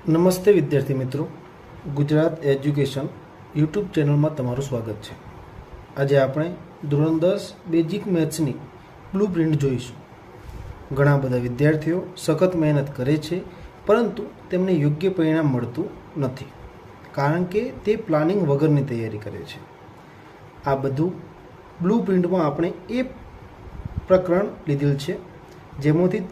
નમસ્તે વિદ્યાર્થી મિત્રો, ગુજરાત એજ્યુકેશન યુટ્યુબ ચેનલમાં તમારું સ્વાગત છે। આજે આપણે ધોરણ 10 બેઝિક મેથ્સની બ્લુ પ્રિન્ટ જોઈશું। ઘણા બધા વિદ્યાર્થીઓ સખત મહેનત કરે છે, પરંતુ તેમને યોગ્ય પરિણામ મળતું નથી, કારણ કે તે પ્લાનિંગ વગરની તૈયારી કરે છે। આ બધું બ્લુ પ્રિન્ટમાં આપણે એ પ્રકરણ લીધેલ છે જેમાંથી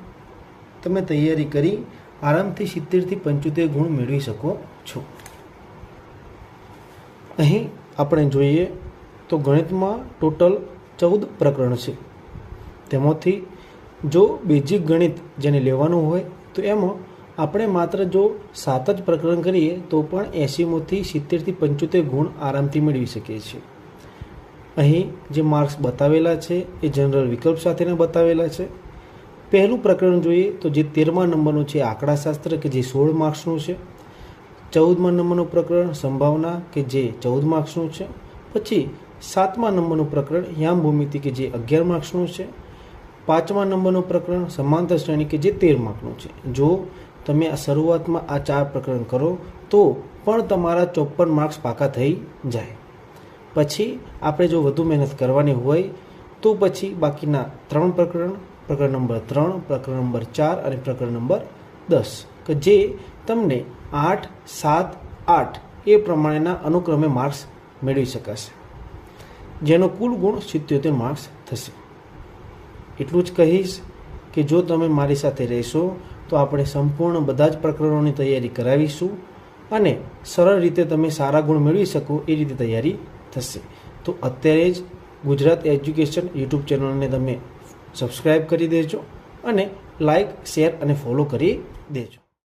તમે તૈયારી કરી આરામથી 70 થી 75 ગુણ મેળવી શકો છો। અહીં આપણે જોઈએ તો ગણિતમાં ટોટલ 14 પ્રકરણ છે। તેમાંથી જો બેઝિક ગણિત જેને લેવાનું હોય તો એમાં આપણે માત્ર જો 7 જ પ્રકરણ કરીએ તો પણ 80માંથી 70 થી 75 ગુણ આરામથી મેળવી શકીએ છીએ। અહીં જે માર્ક્સ બતાવેલા છે એ જનરલ વિકલ્પ સાથેના બતાવેલા છે। પહેલું પ્રકરણ જોઈએ તો જે 13મા નંબરનું છે આંકડાશાસ્ત્ર કે જે 16 માર્ક્સનું છે। 14મા નંબરનું પ્રકરણ સંભાવના કે જે 14 માર્ક્સનું છે। પછી 7મા નંબરનું પ્રકરણ યામ ભૂમિતિ કે જે 11 માર્ક્સનું છે। 5મા નંબરનું પ્રકરણ સમાંતર શ્રેણી કે જે 13 માર્કનું છે। જો તમે આ શરૂઆતમાં આ 4 પ્રકરણ કરો તો પણ તમારા 54 માર્ક્સ પાકા થઈ જાય। પછી આપણે જો વધુ મહેનત કરવાની હોય તો પછી બાકીના 3 પ્રકરણ, પ્રકરણ નંબર 3, પ્રકરણ નંબર 4 અને પ્રકરણ નંબર 10 કે જે તમને 8, 7, 8 એ પ્રમાણેના અનુક્રમે માર્ક્સ મેળવી શકાશે, જેનો કુલ ગુણ 77 માર્ક્સ થશે। એટલું જ કહીશ કે જો તમે મારી સાથે રહેશો તો આપણે સંપૂર્ણ બધા જ પ્રકરણોની તૈયારી કરાવીશું અને સરળ રીતે તમે સારા ગુણ મેળવી શકો એ રીતે તૈયારી થશે। તો અત્યારે જ ગુજરાત એજ્યુકેશન યુટ્યુબ ચેનલને તમે સબસ્ક્રાઈબ કરી દેજો અને લાઈક, શેર અને ફોલો કરી દેજો।